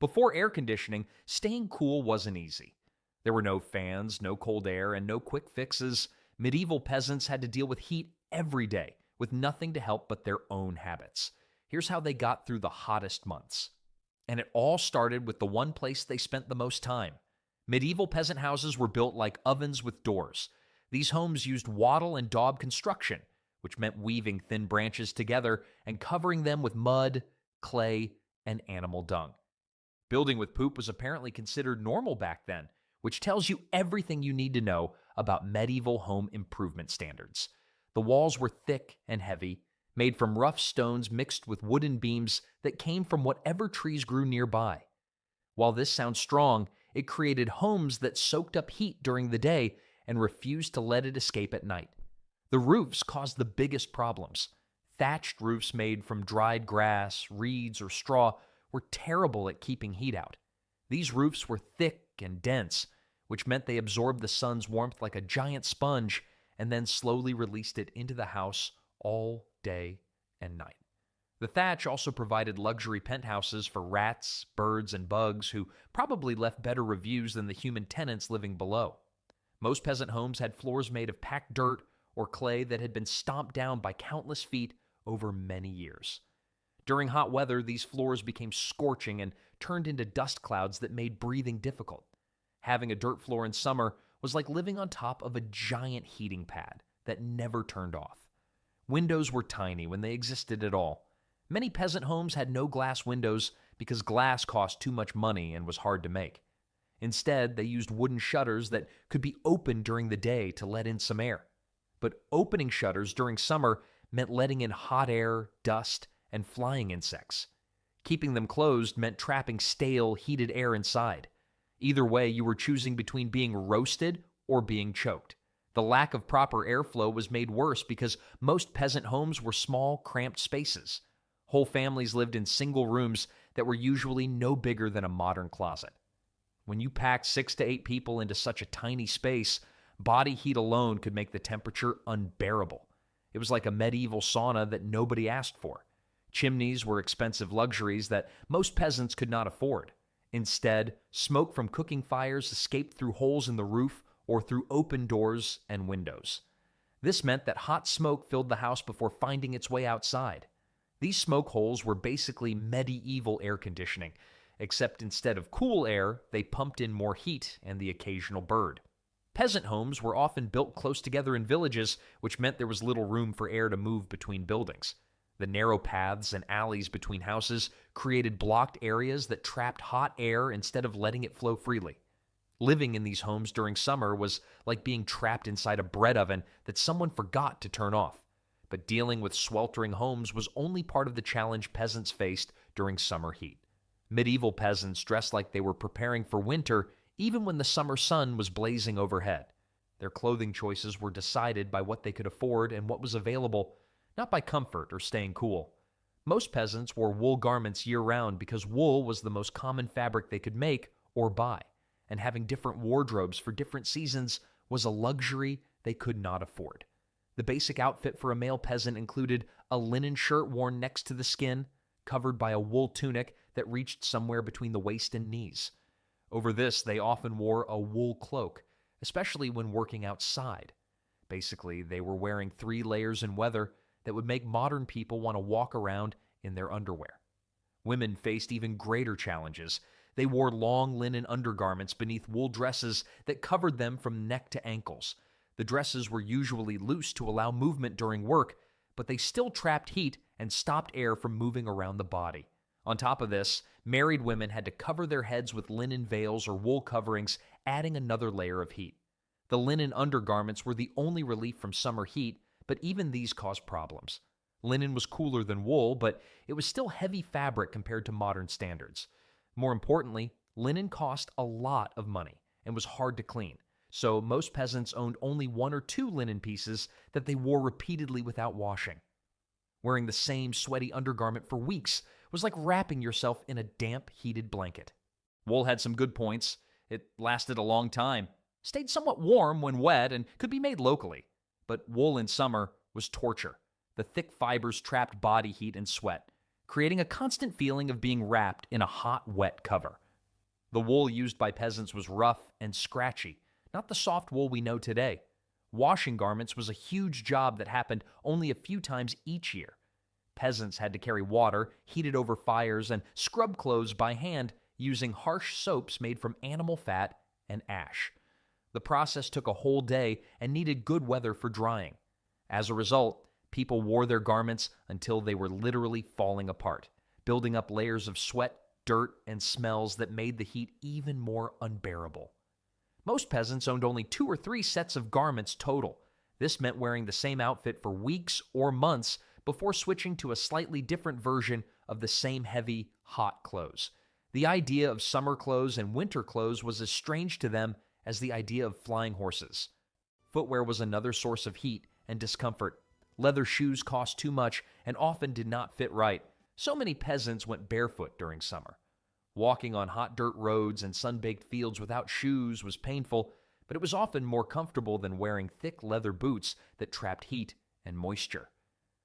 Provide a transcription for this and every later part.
Before air conditioning, staying cool wasn't easy. There were no fans, no cold air, and no quick fixes. Medieval peasants had to deal with heat every day, with nothing to help but their own habits. Here's how they got through the hottest months. And it all started with the one place they spent the most time. Medieval peasant houses were built like ovens with doors. These homes used wattle and daub construction, which meant weaving thin branches together and covering them with mud, clay, and animal dung. Building with poop was apparently considered normal back then, which tells you everything you need to know about medieval home improvement standards. The walls were thick and heavy, made from rough stones mixed with wooden beams that came from whatever trees grew nearby. While this sounds strong, it created homes that soaked up heat during the day and refused to let it escape at night. The roofs caused the biggest problems. Thatched roofs made from dried grass, reeds, or straw were terrible at keeping heat out. These roofs were thick and dense, which meant they absorbed the sun's warmth like a giant sponge and then slowly released it into the house all day and night. The thatch also provided luxury penthouses for rats, birds, and bugs who probably left better reviews than the human tenants living below. Most peasant homes had floors made of packed dirt or clay that had been stomped down by countless feet over many years. During hot weather, these floors became scorching and turned into dust clouds that made breathing difficult. Having a dirt floor in summer was like living on top of a giant heating pad that never turned off. Windows were tiny when they existed at all. Many peasant homes had no glass windows because glass cost too much money and was hard to make. Instead, they used wooden shutters that could be opened during the day to let in some air. But opening shutters during summer meant letting in hot air, dust, and flying insects. Keeping them closed meant trapping stale, heated air inside. Either way, you were choosing between being roasted or being choked. The lack of proper airflow was made worse because most peasant homes were small, cramped spaces. Whole families lived in single rooms that were usually no bigger than a modern closet. When you packed 6 to 8 people into such a tiny space, body heat alone could make the temperature unbearable. It was like a medieval sauna that nobody asked for. Chimneys were expensive luxuries that most peasants could not afford. Instead, smoke from cooking fires escaped through holes in the roof or through open doors and windows. This meant that hot smoke filled the house before finding its way outside. These smoke holes were basically medieval air conditioning, except instead of cool air, they pumped in more heat and the occasional bird. Peasant homes were often built close together in villages, which meant there was little room for air to move between buildings. The narrow paths and alleys between houses created blocked areas that trapped hot air instead of letting it flow freely. Living in these homes during summer was like being trapped inside a bread oven that someone forgot to turn off. But dealing with sweltering homes was only part of the challenge peasants faced during summer heat. Medieval peasants dressed like they were preparing for winter even when the summer sun was blazing overhead. Their clothing choices were decided by what they could afford and what was available, not by comfort or staying cool. Most peasants wore wool garments year-round because wool was the most common fabric they could make or buy, and having different wardrobes for different seasons was a luxury they could not afford. The basic outfit for a male peasant included a linen shirt worn next to the skin, covered by a wool tunic that reached somewhere between the waist and knees. Over this, they often wore a wool cloak, especially when working outside. Basically, they were wearing 3 layers in weather that would make modern people want to walk around in their underwear. Women faced even greater challenges. They wore long linen undergarments beneath wool dresses that covered them from neck to ankles. The dresses were usually loose to allow movement during work, but they still trapped heat and stopped air from moving around the body. On top of this, married women had to cover their heads with linen veils or wool coverings, adding another layer of heat. The linen undergarments were the only relief from summer heat, but even these caused problems. Linen was cooler than wool, but it was still heavy fabric compared to modern standards. More importantly, linen cost a lot of money and was hard to clean, so most peasants owned only 1 or 2 linen pieces that they wore repeatedly without washing. Wearing the same sweaty undergarment for weeks was like wrapping yourself in a damp, heated blanket. Wool had some good points. It lasted a long time, stayed somewhat warm when wet, and could be made locally. But wool in summer was torture. The thick fibers trapped body heat and sweat. creating a constant feeling of being wrapped in a hot, wet cover. The wool used by peasants was rough and scratchy, not the soft wool we know today. Washing garments was a huge job that happened only a few times each year. Peasants had to carry water, heat it over fires, and scrub clothes by hand using harsh soaps made from animal fat and ash. The process took a whole day and needed good weather for drying. As a result, people wore their garments until they were literally falling apart, building up layers of sweat, dirt, and smells that made the heat even more unbearable. Most peasants owned only 2 or 3 sets of garments total. This meant wearing the same outfit for weeks or months before switching to a slightly different version of the same heavy, hot clothes. The idea of summer clothes and winter clothes was as strange to them as the idea of flying horses. Footwear was another source of heat and discomfort. Leather shoes cost too much and often did not fit right. So many peasants went barefoot during summer. Walking on hot dirt roads and sun-baked fields without shoes was painful, but it was often more comfortable than wearing thick leather boots that trapped heat and moisture.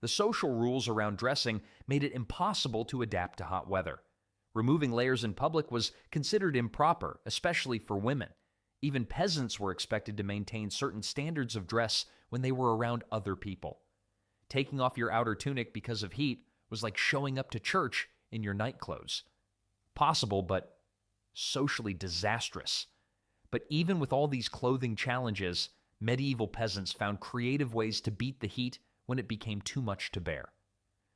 The social rules around dressing made it impossible to adapt to hot weather. Removing layers in public was considered improper, especially for women. Even peasants were expected to maintain certain standards of dress when they were around other people. Taking off your outer tunic because of heat was like showing up to church in your night clothes. Possible, but socially disastrous. But even with all these clothing challenges, medieval peasants found creative ways to beat the heat when it became too much to bear.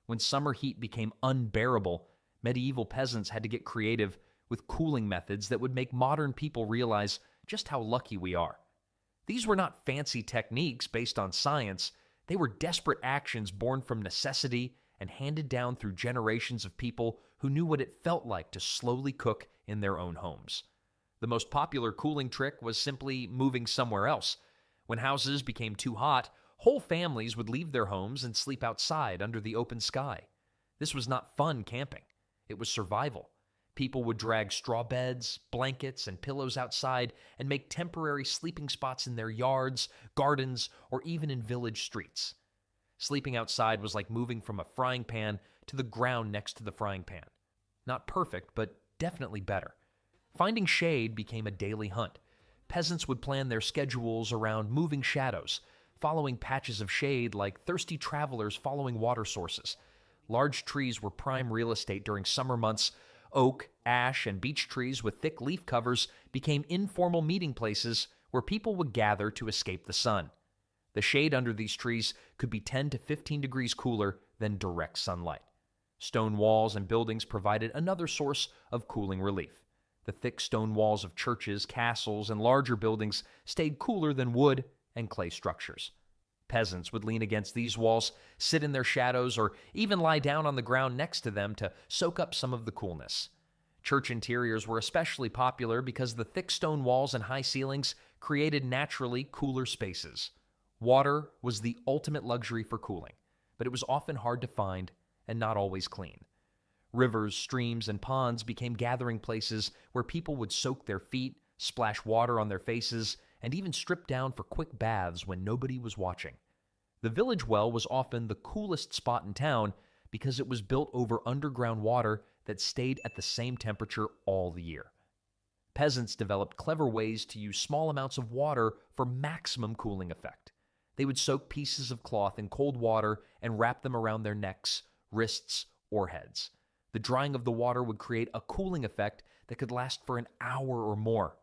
When summer heat became unbearable, medieval peasants had to get creative with cooling methods that would make modern people realize just how lucky we are. These were not fancy techniques based on science. They were desperate actions born from necessity and handed down through generations of people who knew what it felt like to slowly cook in their own homes. The most popular cooling trick was simply moving somewhere else. When houses became too hot, whole families would leave their homes and sleep outside under the open sky. This was not fun camping. It was survival. People would drag straw beds, blankets, and pillows outside and make temporary sleeping spots in their yards, gardens, or even in village streets. Sleeping outside was like moving from a frying pan to the ground next to the frying pan. Not perfect, but definitely better. Finding shade became a daily hunt. Peasants would plan their schedules around moving shadows, following patches of shade like thirsty travelers following water sources. Large trees were prime real estate during summer months. Oak, ash, and beech trees with thick leaf covers became informal meeting places where people would gather to escape the sun. The shade under these trees could be 10 to 15 degrees cooler than direct sunlight. Stone walls and buildings provided another source of cooling relief. The thick stone walls of churches, castles, and larger buildings stayed cooler than wood and clay structures. Peasants would lean against these walls, sit in their shadows, or even lie down on the ground next to them to soak up some of the coolness. Church interiors were especially popular because the thick stone walls and high ceilings created naturally cooler spaces. Water was the ultimate luxury for cooling, but it was often hard to find and not always clean. Rivers, streams, and ponds became gathering places where people would soak their feet, splash water on their faces, and even strip down for quick baths when nobody was watching. The village well was often the coolest spot in town because it was built over underground water that stayed at the same temperature all the year. Peasants developed clever ways to use small amounts of water for maximum cooling effect. They would soak pieces of cloth in cold water and wrap them around their necks, wrists, or heads. The drying of the water would create a cooling effect that could last for an hour or more.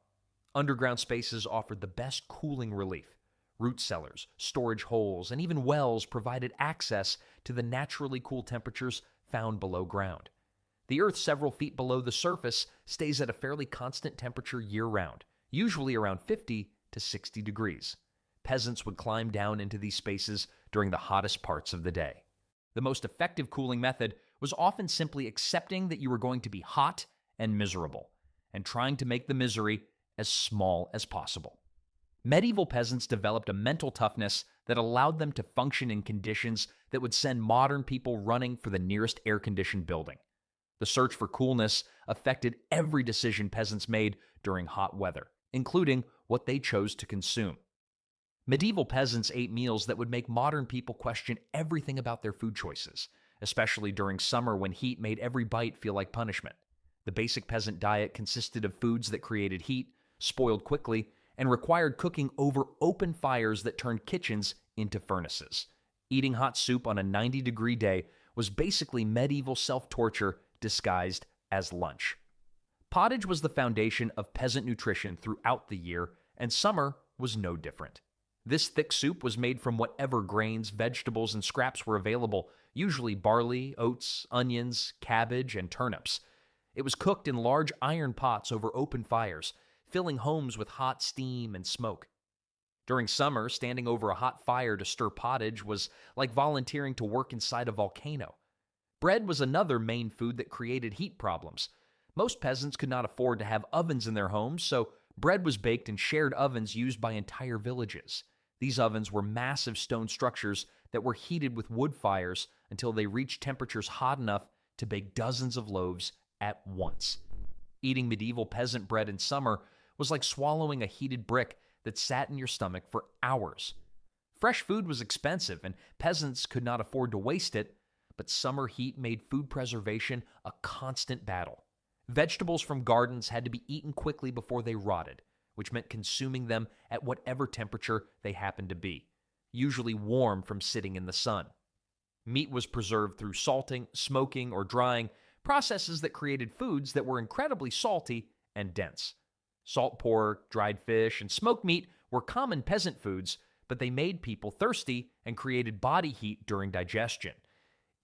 Underground spaces offered the best cooling relief. Root cellars, storage holes, and even wells provided access to the naturally cool temperatures found below ground. The Earth several feet below the surface stays at a fairly constant temperature year-round, usually around 50 to 60 degrees. Peasants would climb down into these spaces during the hottest parts of the day. The most effective cooling method was often simply accepting that you were going to be hot and miserable, and trying to make the misery as small as possible. Medieval peasants developed a mental toughness that allowed them to function in conditions that would send modern people running for the nearest air-conditioned building. The search for coolness affected every decision peasants made during hot weather, including what they chose to consume. Medieval peasants ate meals that would make modern people question everything about their food choices. especially during summer when heat made every bite feel like punishment. The basic peasant diet consisted of foods that created heat, spoiled quickly, and required cooking over open fires that turned kitchens into furnaces. Eating hot soup on a 90-degree day was basically medieval self-torture disguised as lunch. Pottage was the foundation of peasant nutrition throughout the year, and summer was no different. This thick soup was made from whatever grains, vegetables, and scraps were available, usually barley, oats, onions, cabbage, and turnips. It was cooked in large iron pots over open fires, filling homes with hot steam and smoke. During summer, standing over a hot fire to stir pottage was like volunteering to work inside a volcano. Bread was another main food that created heat problems. Most peasants could not afford to have ovens in their homes, so bread was baked in shared ovens used by entire villages. These ovens were massive stone structures that were heated with wood fires until they reached temperatures hot enough to bake dozens of loaves at once. Eating medieval peasant bread in summer was like swallowing a heated brick that sat in your stomach for hours. Fresh food was expensive, and peasants could not afford to waste it, but summer heat made food preservation a constant battle. Vegetables from gardens had to be eaten quickly before they rotted, which meant consuming them at whatever temperature they happened to be, usually warm from sitting in the sun. Meat was preserved through salting, smoking, or drying, processes that created foods that were incredibly salty and dense. Salt pork, dried fish, and smoked meat were common peasant foods, but they made people thirsty and created body heat during digestion.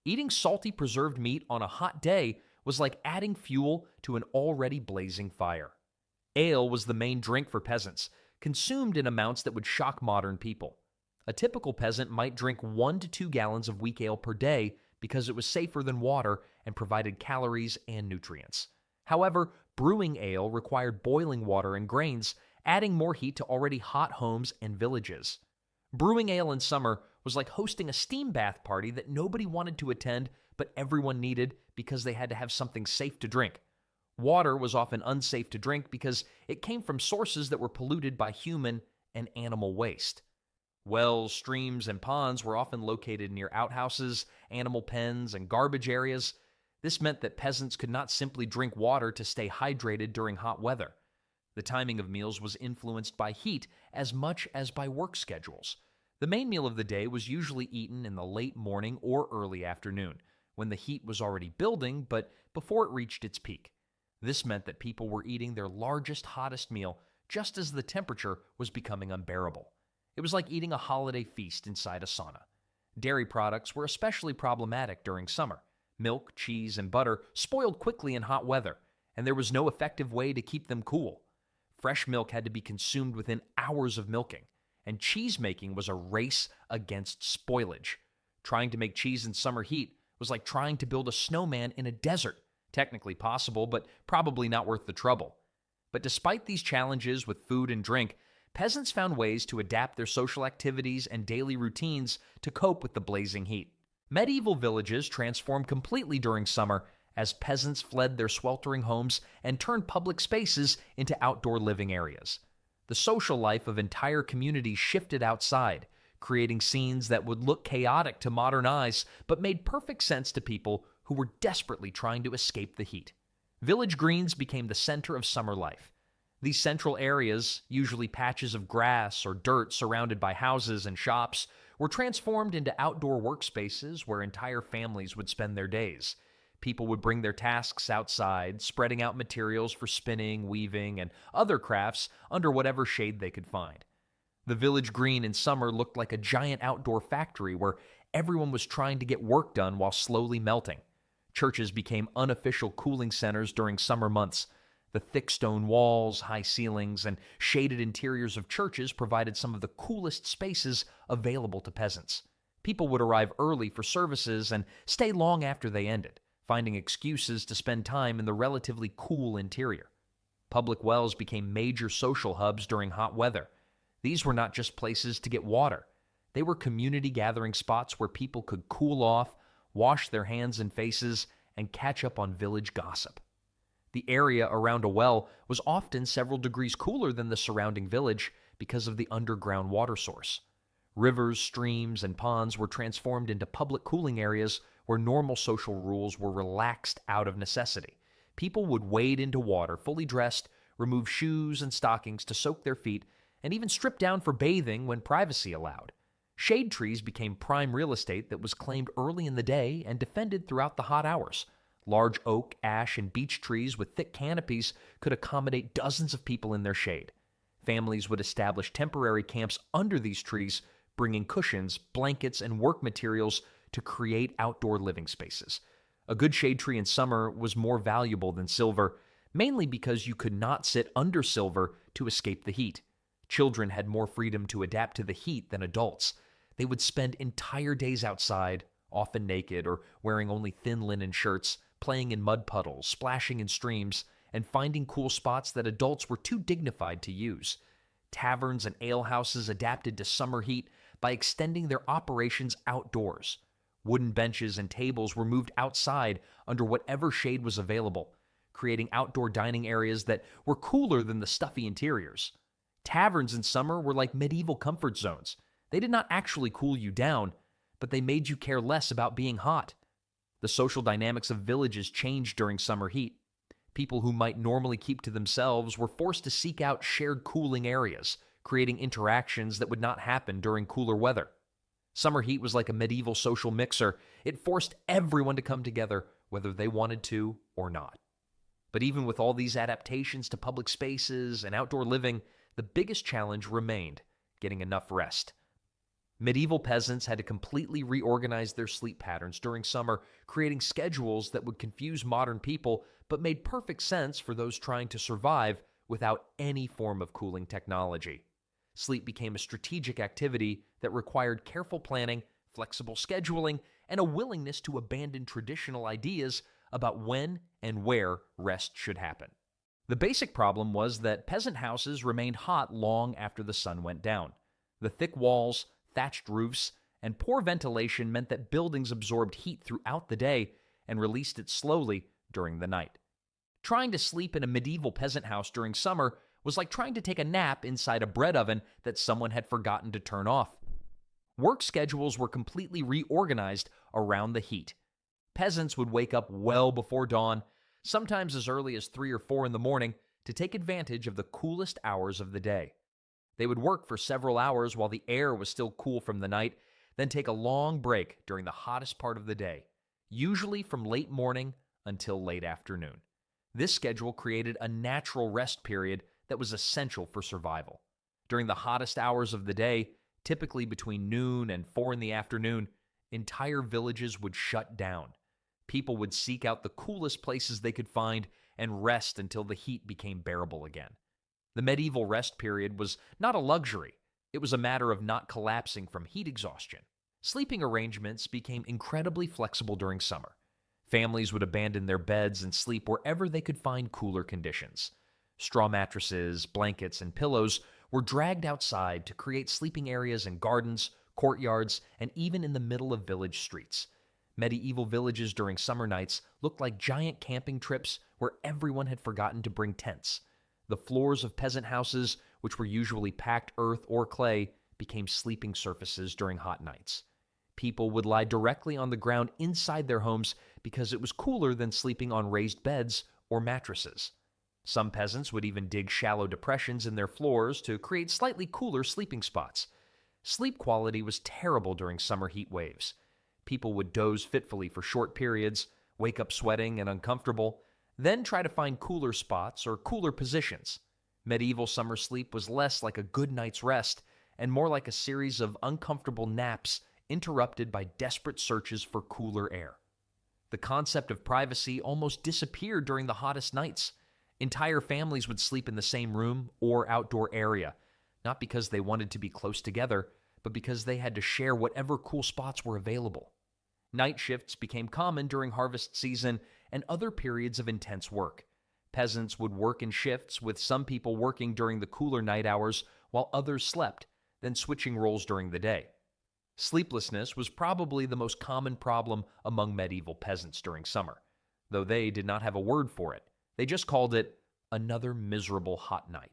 Eating salty preserved meat on a hot day was like adding fuel to an already blazing fire. Ale was the main drink for peasants, consumed in amounts that would shock modern people. A typical peasant might drink 1 to 2 gallons of weak ale per day because it was safer than water and provided calories and nutrients. However, brewing ale required boiling water and grains, adding more heat to already hot homes and villages. Brewing ale in summer was like hosting a steam bath party that nobody wanted to attend, but everyone needed because they had to have something safe to drink. Water was often unsafe to drink because it came from sources that were polluted by human and animal waste. Wells, streams, and ponds were often located near outhouses, animal pens, and garbage areas. This meant that peasants could not simply drink water to stay hydrated during hot weather. The timing of meals was influenced by heat as much as by work schedules. The main meal of the day was usually eaten in the late morning or early afternoon, when the heat was already building, but before it reached its peak. This meant that people were eating their largest, hottest meal just as the temperature was becoming unbearable. It was like eating a holiday feast inside a sauna. Dairy products were especially problematic during summer. Milk, cheese, and butter spoiled quickly in hot weather, and there was no effective way to keep them cool. Fresh milk had to be consumed within hours of milking, and cheese making was a race against spoilage. Trying to make cheese in summer heat was like trying to build a snowman in a desert. Technically possible, but probably not worth the trouble. But despite these challenges with food and drink, peasants found ways to adapt their social activities and daily routines to cope with the blazing heat. Medieval villages transformed completely during summer as peasants fled their sweltering homes and turned public spaces into outdoor living areas. The social life of entire communities shifted outside, creating scenes that would look chaotic to modern eyes but made perfect sense to people who were desperately trying to escape the heat. Village greens became the center of summer life. These central areas, usually patches of grass or dirt surrounded by houses and shops, were transformed into outdoor workspaces where entire families would spend their days. People would bring their tasks outside, spreading out materials for spinning, weaving, and other crafts under whatever shade they could find. The village green in summer looked like a giant outdoor factory where everyone was trying to get work done while slowly melting. Churches became unofficial cooling centers during summer months. The thick stone walls, high ceilings, and shaded interiors of churches provided some of the coolest spaces available to peasants. People would arrive early for services and stay long after they ended, finding excuses to spend time in the relatively cool interior. Public wells became major social hubs during hot weather. These were not just places to get water. They were community gathering spots where people could cool off, wash their hands and faces, and catch up on village gossip. The area around a well was often several degrees cooler than the surrounding village because of the underground water source. Rivers, streams, and ponds were transformed into public cooling areas where normal social rules were relaxed out of necessity. People would wade into water fully dressed, remove shoes and stockings to soak their feet, and even strip down for bathing when privacy allowed. Shade trees became prime real estate that was claimed early in the day and defended throughout the hot hours. Large oak, ash, and beech trees with thick canopies could accommodate dozens of people in their shade. Families would establish temporary camps under these trees, bringing cushions, blankets, and work materials to create outdoor living spaces. A good shade tree in summer was more valuable than silver, mainly because you could not sit under silver to escape the heat. Children had more freedom to adapt to the heat than adults. They would spend entire days outside, often naked or wearing only thin linen shirts, playing in mud puddles, splashing in streams, and finding cool spots that adults were too dignified to use. Taverns and alehouses adapted to summer heat by extending their operations outdoors. Wooden benches and tables were moved outside under whatever shade was available, creating outdoor dining areas that were cooler than the stuffy interiors. Taverns in summer were like medieval comfort zones. They did not actually cool you down, but they made you care less about being hot. The social dynamics of villages changed during summer heat. People who might normally keep to themselves were forced to seek out shared cooling areas, creating interactions that would not happen during cooler weather. Summer heat was like a medieval social mixer. It forced everyone to come together, whether they wanted to or not. But even with all these adaptations to public spaces and outdoor living, the biggest challenge remained getting enough rest. Medieval peasants had to completely reorganize their sleep patterns during summer, creating schedules that would confuse modern people but made perfect sense for those trying to survive without any form of cooling technology. Sleep became a strategic activity that required careful planning, flexible scheduling, and a willingness to abandon traditional ideas about when and where rest should happen. The basic problem was that peasant houses remained hot long after the sun went down. The thick walls, thatched roofs, and poor ventilation meant that buildings absorbed heat throughout the day and released it slowly during the night. Trying to sleep in a medieval peasant house during summer was like trying to take a nap inside a bread oven that someone had forgotten to turn off. Work schedules were completely reorganized around the heat. Peasants would wake up well before dawn, sometimes as early as 3 or 4 in the morning, to take advantage of the coolest hours of the day. They would work for several hours while the air was still cool from the night, then take a long break during the hottest part of the day, usually from late morning until late afternoon. This schedule created a natural rest period that was essential for survival. During the hottest hours of the day, typically between noon and 4 in the afternoon, entire villages would shut down. People would seek out the coolest places they could find and rest until the heat became bearable again. The medieval rest period was not a luxury. It was a matter of not collapsing from heat exhaustion. Sleeping arrangements became incredibly flexible during summer. Families would abandon their beds and sleep wherever they could find cooler conditions. Straw mattresses, blankets, and pillows were dragged outside to create sleeping areas in gardens, courtyards, and even in the middle of village streets. Medieval villages during summer nights looked like giant camping trips where everyone had forgotten to bring tents. The floors of peasant houses, which were usually packed earth or clay, became sleeping surfaces during hot nights. People would lie directly on the ground inside their homes because it was cooler than sleeping on raised beds or mattresses. Some peasants would even dig shallow depressions in their floors to create slightly cooler sleeping spots. Sleep quality was terrible during summer heat waves. People would doze fitfully for short periods, wake up sweating and uncomfortable, then try to find cooler spots or cooler positions. Medieval summer sleep was less like a good night's rest and more like a series of uncomfortable naps interrupted by desperate searches for cooler air. The concept of privacy almost disappeared during the hottest nights. Entire families would sleep in the same room or outdoor area, not because they wanted to be close together, but because they had to share whatever cool spots were available. Night shifts became common during harvest season and other periods of intense work. Peasants would work in shifts, with some people working during the cooler night hours while others slept, then switching roles during the day. Sleeplessness was probably the most common problem among medieval peasants during summer, though they did not have a word for it. They just called it another miserable hot night.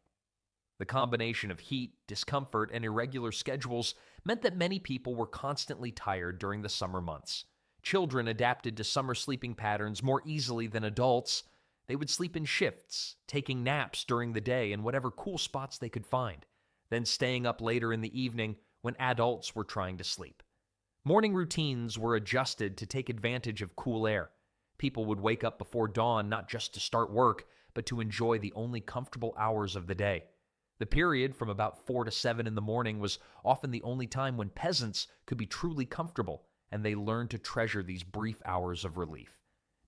The combination of heat, discomfort, and irregular schedules meant that many people were constantly tired during the summer months. Children adapted to summer sleeping patterns more easily than adults. They would sleep in shifts, taking naps during the day in whatever cool spots they could find, then staying up later in the evening when adults were trying to sleep. Morning routines were adjusted to take advantage of cool air. People would wake up before dawn not just to start work, but to enjoy the only comfortable hours of the day. The period from about 4 to 7 in the morning was often the only time when peasants could be truly comfortable, and they learned to treasure these brief hours of relief.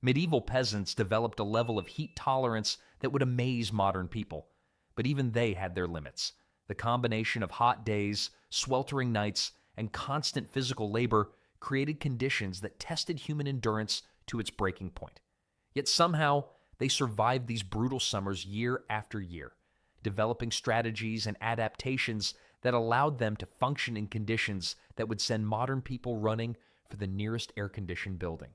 Medieval peasants developed a level of heat tolerance that would amaze modern people, but even they had their limits. The combination of hot days, sweltering nights, and constant physical labor created conditions that tested human endurance to its breaking point. Yet somehow, they survived these brutal summers year after year, developing strategies and adaptations that allowed them to function in conditions that would send modern people running for the nearest air-conditioned building.